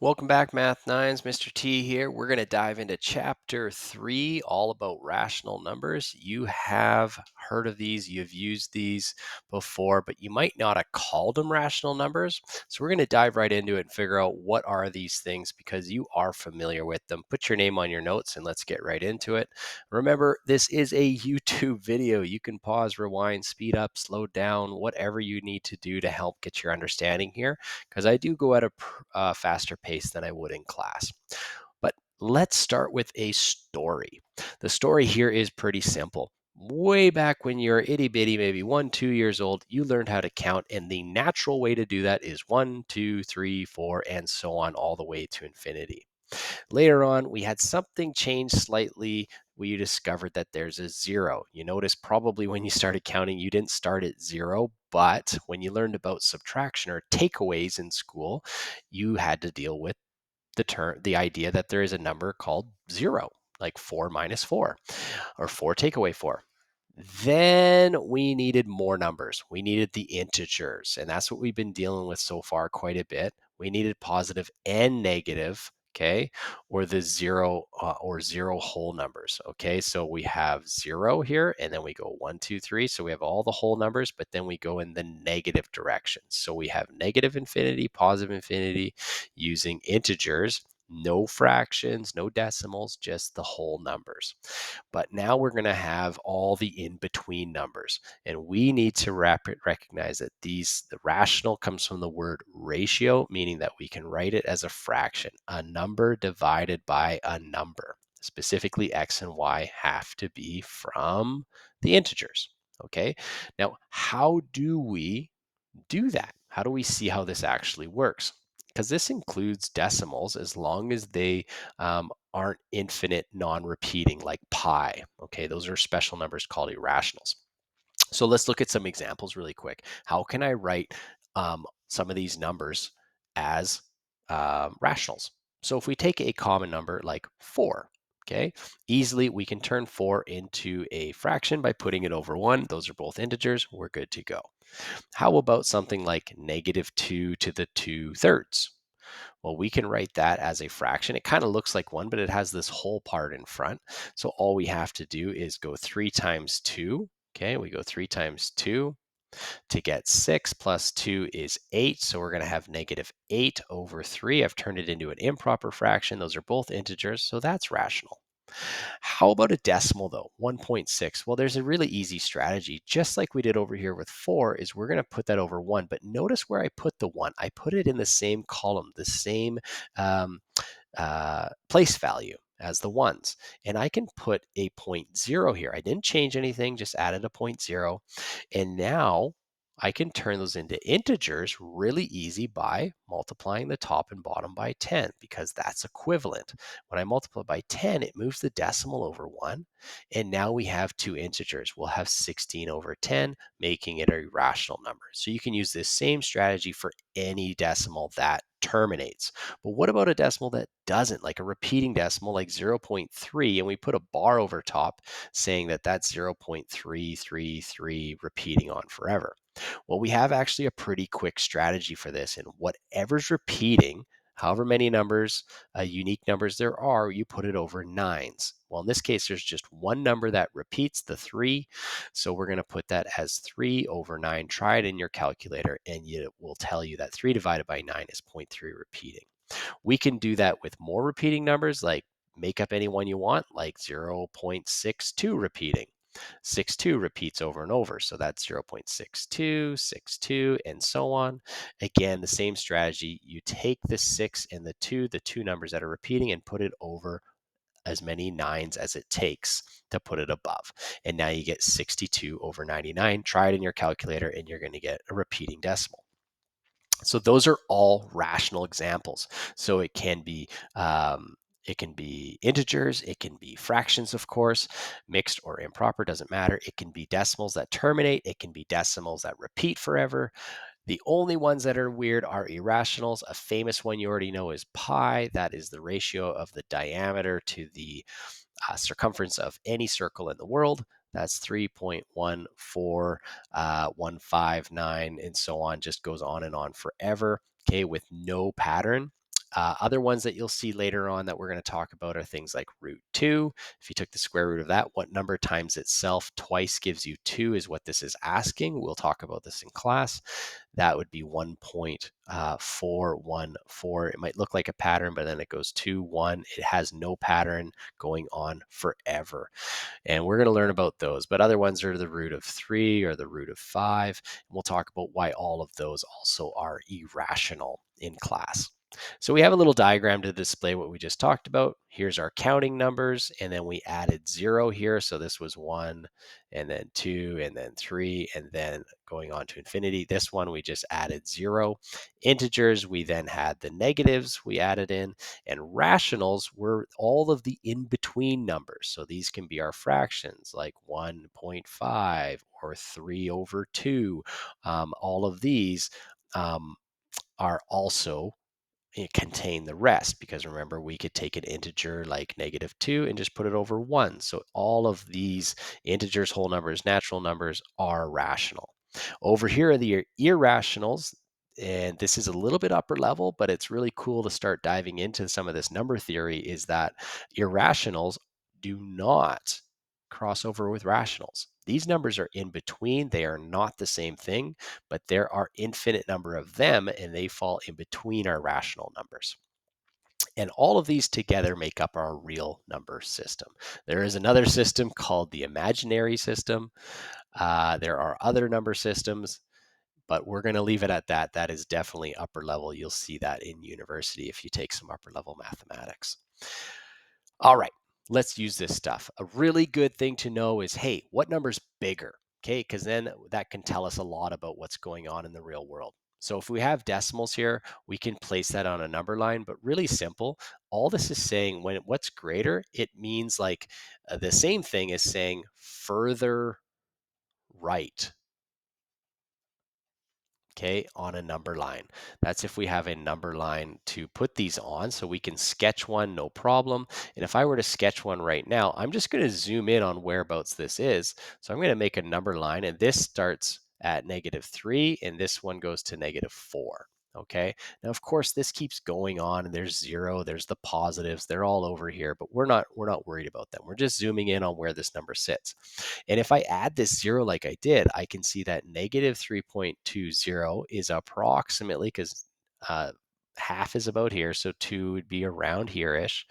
Welcome back, Math Nines. Mr. T here. We're going to dive into chapter 3, all about rational numbers. You have heard of these, you've used these before, but you might not have called them rational numbers. So we're going to dive right into it and figure out what are these things because you are familiar with them. Put your name on your notes and let's get right into it. Remember, this is a YouTube video. You can pause, rewind, speed up, slow down, whatever you need to do to help get your understanding here because I do go at a faster pace than I would in class. But let's start with a story. The story here is pretty simple. Way back when you're itty bitty, maybe 1, 2 years old, you learned how to count, and the natural way to do that is 1, 2, 3, 4, and so on, all the way to infinity. Later on, we had something change slightly where you discovered that there's a zero. You notice probably when you started counting, you didn't start at zero, but when you learned about subtraction or takeaways in school, you had to deal with the idea that there is a number called zero, like 4 - 4 or 4 take away 4. Then we needed more numbers. We needed the integers, and that's what we've been dealing with so far quite a bit. We needed positive and negative, okay, or the zero whole numbers, okay. So we have zero here, and then we go 1, 2, 3. So we have all the whole numbers, but then we go in the negative direction. So we have negative infinity, positive infinity, using integers. No fractions, no decimals, just the whole numbers. But now we're going to have all the in-between numbers. And we need to recognize that the rational comes from the word ratio, meaning that we can write it as a fraction. A number divided by a number. Specifically, x and y have to be from the integers. Okay. Now, how do we do that? How do we see how this actually works? Because this includes decimals as long as they aren't infinite non-repeating like pi. Okay, those are special numbers called irrationals. So let's look at some examples really quick. How can I write some of these numbers as rationals? So if we take a common number like 4, okay, easily we can turn 4 into a fraction by putting it over 1. Those are both integers. We're good to go. How about something like -2 to the 2/3? Well, we can write that as a fraction. It kind of looks like 1, but it has this whole part in front. So all we have to do is go 3 times 2. Okay, we go 3 times 2 to get 6 plus 2 is 8. So we're going to have -8/3. I've turned it into an improper fraction. Those are both integers, so that's rational. How about a decimal though? 1.6. Well, there's a really easy strategy. Just like we did over here with 4 is we're going to put that over 1. But notice where I put the 1. I put it in the same column, the same place value as the ones. And I can put a 0.0 here. I didn't change anything, just added a 0.0. And now I can turn those into integers really easy by multiplying the top and bottom by 10 because that's equivalent. When I multiply by 10, it moves the decimal over 1. And now we have two integers. We'll have 16/10, making it a rational number. So you can use this same strategy for any decimal that terminates. But what about a decimal that doesn't, like a repeating decimal like 0.3, and we put a bar over top saying that that's 0.333 repeating on forever? Well, we have actually a pretty quick strategy for this, and whatever's repeating, however many numbers, unique numbers there are, you put it over nines. Well, in this case, there's just one number that repeats, the 3. So we're going to put that as 3/9. Try it in your calculator, and it will tell you that 3 divided by 9 is 0.3 repeating. We can do that with more repeating numbers, like make up any one you want, like 0.62 repeating. 62 repeats over and over. So that's 0.62, 62, and so on. Again, the same strategy. You take the 6 and the two numbers that are repeating, and put it over as many nines as it takes to put it above. And now you get 62/99. Try it in your calculator, and you're going to get a repeating decimal. So those are all rational examples. So it can be integers, it can be fractions, of course, mixed or improper, doesn't matter. It can be decimals that terminate, it can be decimals that repeat forever. The only ones that are weird are irrationals. A famous one you already know is pi. That is the ratio of the diameter to the circumference of any circle in the world. That's 3.14159, and so on, just goes on and on forever, okay, with no pattern. Other ones that you'll see later on that we're going to talk about are things like root 2. If you took the square root of that, what number times itself twice gives you 2 is what this is asking. We'll talk about this in class. That would be 1.414. It might look like a pattern, but then it goes 2, 1. It has no pattern going on forever. And we're going to learn about those. But other ones are the root of 3 or the root of 5. And we'll talk about why all of those also are irrational in class. So we have a little diagram to display what we just talked about. Here's our counting numbers, and then we added 0 here. So this was 1, and then 2, and then 3, and then going on to infinity. This one we just added 0. Integers, we then had the negatives we added in, and rationals were all of the in-between numbers. So these can be our fractions like 1.5 or 3 over 2. All of these are also contain the rest, because remember, we could take an integer like -2 and just put it over 1. So all of these integers, whole numbers, natural numbers are rational. Over here are the irrationals, and this is a little bit upper level, but it's really cool to start diving into some of this number theory, is that irrationals do not cross over with rationals. These numbers are in between. They are not the same thing, but there are infinite number of them, and they fall in between our rational numbers. And all of these together make up our real number system. There is another system called the imaginary system. There are other number systems, but we're going to leave it at that. That is definitely upper level. You'll see that in university if you take some upper level mathematics. All right, let's use this stuff. A really good thing to know is, hey, what number's bigger? Okay, because then that can tell us a lot about what's going on in the real world. So if we have decimals here, we can place that on a number line, but really simple. All this is saying, when what's greater, it means like the same thing as saying further right, okay, on a number line. That's if we have a number line to put these on. So we can sketch one, no problem. And if I were to sketch one right now, I'm just going to zoom in on whereabouts this is. So I'm going to make a number line, and this starts at -3, and this one goes to -4. Okay. Now, of course, this keeps going on, and there's 0, there's the positives, they're all over here, but we're not worried about them. We're just zooming in on where this number sits. And if I add this 0 like I did, I can see that -3.20 is approximately, because half is about here, so 2 would be around here-ish.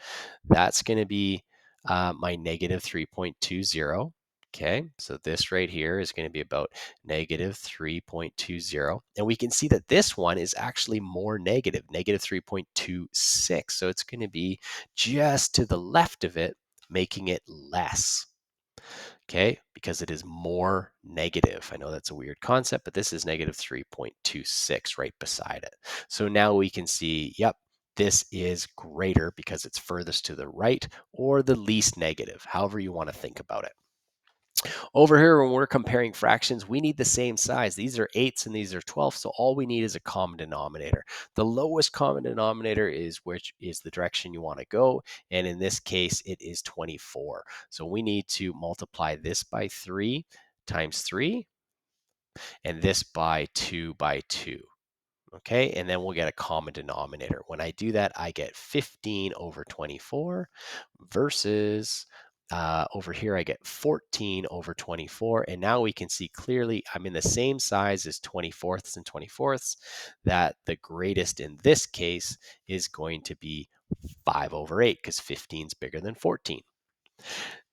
That's going to be my -3.20. Okay, so this right here is going to be about -3.20. And we can see that this one is actually more negative, -3.26. So it's going to be just to the left of it, making it less. Okay, because it is more negative. I know that's a weird concept, but this is -3.26 right beside it. So now we can see, yep, this is greater because it's furthest to the right, or the least negative, however you want to think about it. Over here, when we're comparing fractions, we need the same size. These are 8ths and these are 12ths, so all we need is a common denominator. The lowest common denominator is which is the direction you want to go, and in this case, it is 24. So we need to multiply this by 3 times 3, and this by 2 by 2. Okay, and then we'll get a common denominator. When I do that, I get 15 over 24 versus over here, I get 14 over 24. And now we can see clearly I'm in the same size as 24ths and 24ths, that the greatest in this case is going to be 5 over 8, because 15 is bigger than 14.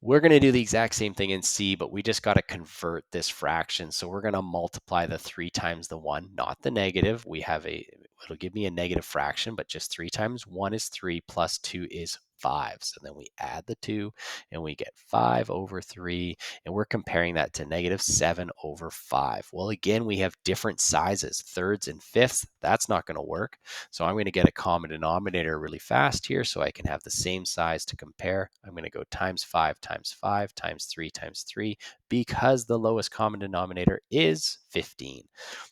We're going to do the exact same thing in C, but we just got to convert this fraction. So we're going to multiply the 3 times the 1, not the negative. It'll give me a negative fraction, but just 3 times 1 is 3 plus 2 is 5. So then we add the 2 and we get 5 over 3, and we're comparing that to -7 over 5. Well, again, we have different sizes, thirds and fifths. That's not going to work. So I'm going to get a common denominator really fast here so I can have the same size to compare. I'm going to go times 5 times 5 times 3 times 3, because the lowest common denominator is 15.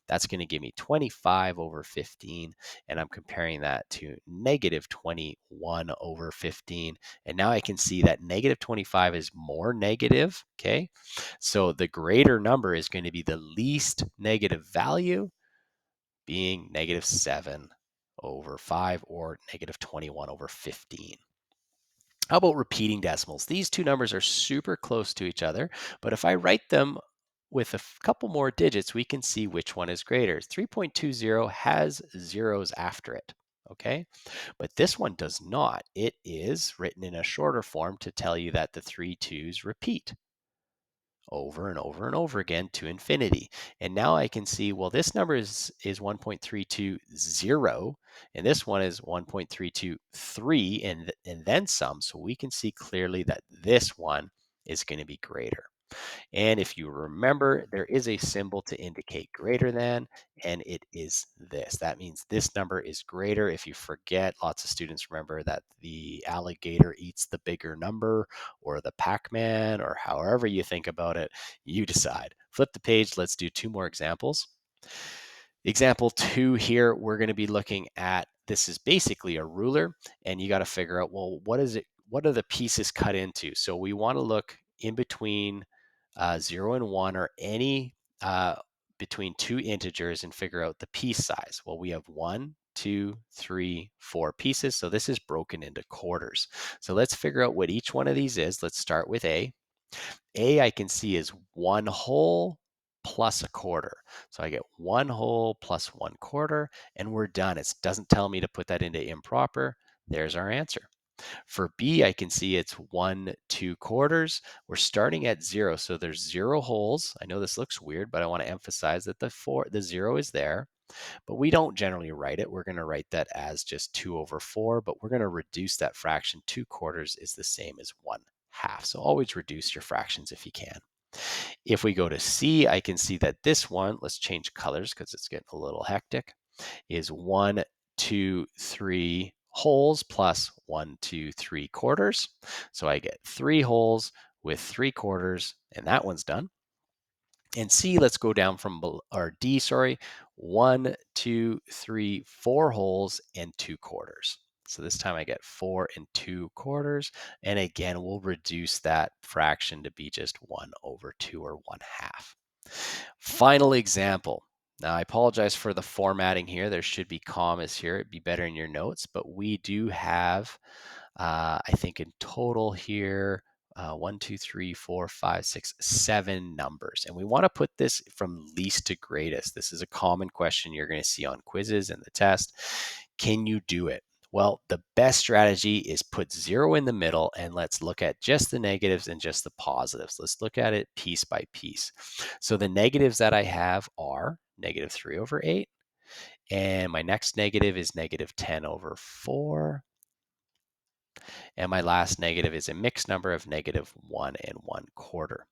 That's going to give me 25 over 15, and I'm comparing that to -21 over 15. And now I can see that -25 is more negative, okay? So the greater number is going to be the least negative value, being -7 over 5 or negative 21 over 15. How about repeating decimals? These two numbers are super close to each other, but if I write them with a couple more digits, we can see which one is greater. 3.20 has zeros after it, okay? But this one does not. It is written in a shorter form to tell you that the three twos repeat over and over and over again to infinity. And now I can see, well, this number is 1.320, and this one is 1.323 and then some. So we can see clearly that this one is going to be greater. And if you remember, there is a symbol to indicate greater than, and it is this. That means this number is greater. If you forget, lots of students remember that the alligator eats the bigger number, or the Pac-Man, or however you think about it, you decide. Flip the page. Let's do two more examples. Example 2 here, we're going to be looking at, this is basically a ruler, and you got to figure out, well, what is it? What are the pieces cut into? So we want to look in between 0 and 1, or any between two integers, and figure out the piece size. Well, we have 1, 2, 3, 4 pieces. So this is broken into quarters. So let's figure out what each one of these is. Let's start with A. A I can see is 1 whole plus a quarter. So I get 1 whole plus 1/4, and we're done. It doesn't tell me to put that into improper. There's our answer. For B, I can see it's 1 2/4. We're starting at 0, so there's 0 wholes. I know this looks weird, but I want to emphasize that the 0 is there. But we don't generally write it. We're going to write that as just 2 over 4, but we're going to reduce that fraction. 2/4 is the same as 1/2. So always reduce your fractions if you can. If we go to C, I can see that this one, let's change colors because it's getting a little hectic, is 1 2 3 wholes plus 1 2 3/4. So I get 3 wholes with 3/4, and that one's done. And C, let's go down from, or D, sorry, 1 2 3 4 wholes and 2/4. So this time I get 4 and 2/4. And again, we'll reduce that fraction to be just 1 over 2, or 1/2. Final example. Now, I apologize for the formatting here. There should be commas here. It'd be better in your notes, but we do have, I think in total here, 1, 2, 3, 4, 5, 6, 7 numbers. And we want to put this from least to greatest. This is a common question you're going to see on quizzes and the test. Can you do it? Well, the best strategy is put 0 in the middle, and let's look at just the negatives and just the positives. Let's look at it piece by piece. So the negatives that I have are negative 3 over 8, and my next negative is negative 10 over 4, and my last negative is a mixed number of negative 1 and 1/4.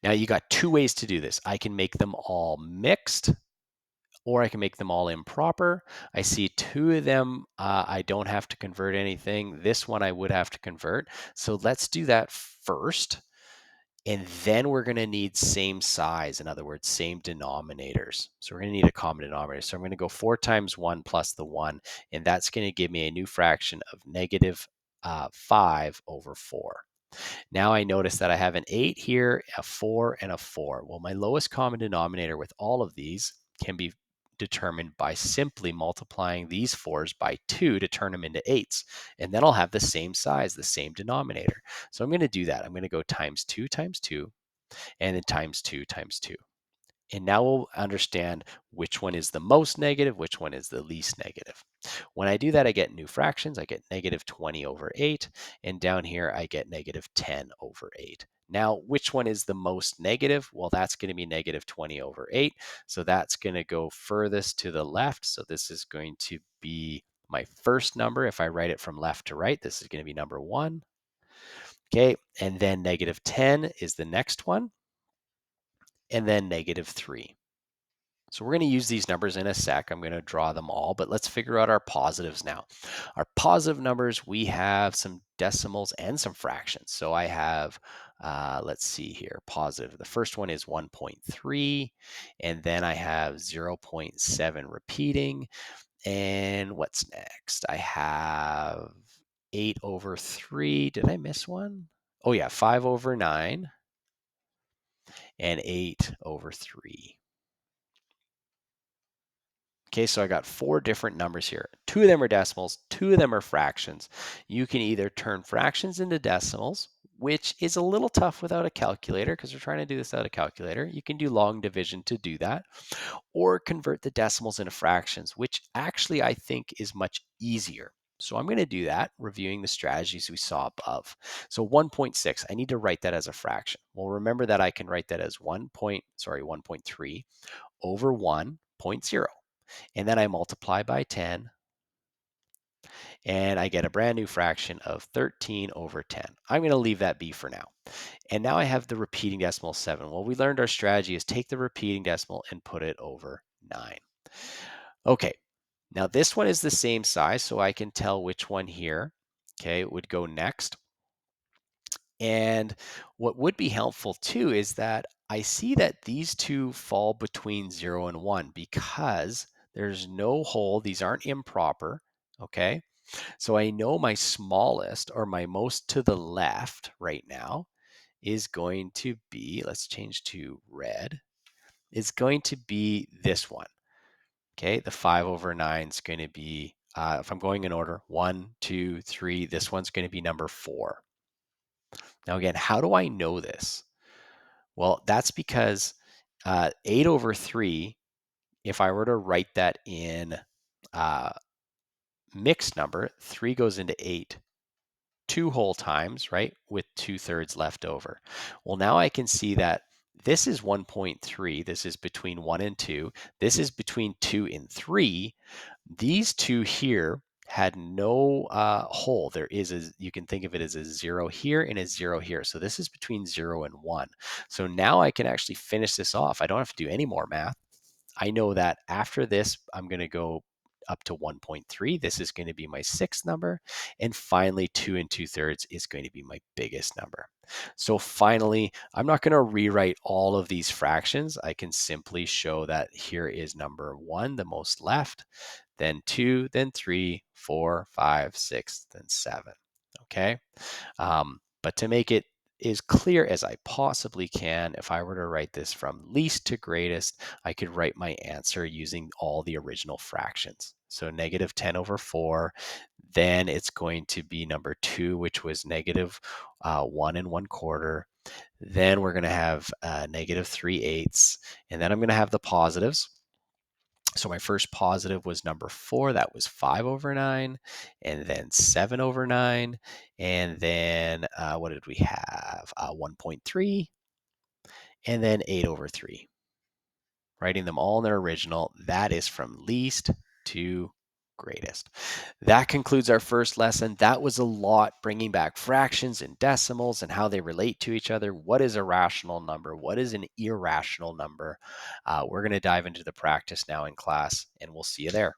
Now you got two ways to do this. I can make them all mixed, or I can make them all improper. I see two of them, I don't have to convert anything. This one I would have to convert. So let's do that first. And then we're going to need same size. In other words, same denominators. So we're going to need a common denominator. So I'm going to go 4 times 1 plus the 1. And that's going to give me a new fraction of negative 5 over 4. Now I notice that I have an 8 here, a 4, and a 4. Well, my lowest common denominator with all of these can be determined by simply multiplying these 4s by 2 to turn them into 8s. And then I'll have the same size, the same denominator. So I'm going to do that. I'm going to go times 2 times 2, and then times 2 times 2. And now we'll understand which one is the most negative, which one is the least negative. When I do that, I get new fractions. I get negative 20 over 8. And down here, I get negative 10 over 8. Now, which one is the most negative? Well, that's going to be negative 20 over 8. So that's going to go furthest to the left. So this is going to be my first number. If I write it from left to right, this is going to be number 1. Okay, and then negative 10 is the next one, and then negative 3. So we're going to use these numbers in a sec. I'm going to draw them all, but let's figure out our positives now. Our positive numbers, we have some decimals and some fractions. So I have, let's see here, positive. The first one is 1.3, and then I have 0.7 repeating. And what's next? I have 8 over 3. Did I miss one? Oh yeah, 5 over 9 and 8 over 3. Okay, so I got 4 different numbers here. 2 of them are decimals, 2 of them are fractions. You can either turn fractions into decimals, which is a little tough without a calculator because we're trying to do this without a calculator. You can do long division to do that, or convert the decimals into fractions, which actually I think is much easier. So I'm going to do that, reviewing the strategies we saw above. So 1.6, I need to write that as a fraction. Well, remember that I can write that as 1.3 over 1.0. And then I multiply by 10, and I get a brand new fraction of 13 over 10. I'm going to leave that be for now. And now I have the repeating decimal 7. Well, we learned our strategy is take the repeating decimal and put it over 9. Okay, now this one is the same size, so I can tell which one here, okay, would go next. And what would be helpful too is that I see that these two fall between 0 and 1 because there's no hole. These aren't improper, okay? So I know my smallest or my most to the left right now is going to be, let's change to red, is going to be this one, okay? The 5 over 9 is going to be, if I'm going in order, 1, 2, 3, this one's going to be number 4. Now again, how do I know this? Well, that's because 8 over 3, if I were to write that in uh, mixed number, 3 goes into 8 2 whole times, right, with 2/3 left over. Well, now I can see that this is 1.3. This is between 1 and 2. This is between 2 and 3. These two here had no hole. There is a, you can think of it as a 0 here and a 0 here. So this is between 0 and 1. So now I can actually finish this off. I don't have to do any more math. I know that after this, I'm going to go up to 1.3. This is going to be my sixth number. And finally, 2 and 2/3 is going to be my biggest number. So finally, I'm not going to rewrite all of these fractions. I can simply show that here is number 1, the most left, then 2, then 3, 4, 5, 6, then 7. Okay. But to make it as clear as I possibly can, if I were to write this from least to greatest, I could write my answer using all the original fractions. So negative 10 over 4, then it's going to be number 2, which was negative 1 and 1/4. Then we're going to have negative 3/8, and then I'm going to have the positives. So my first positive was number 4. That was 5 over 9, and then 7 over 9. And then what did we have? 1.3, and then 8 over 3. Writing them all in their original. That is from least to greatest. That concludes our first lesson. That was a lot, bringing back fractions and decimals and how they relate to each other. What is a rational number? What is an irrational number? We're going to dive into the practice now in class, and we'll see you there.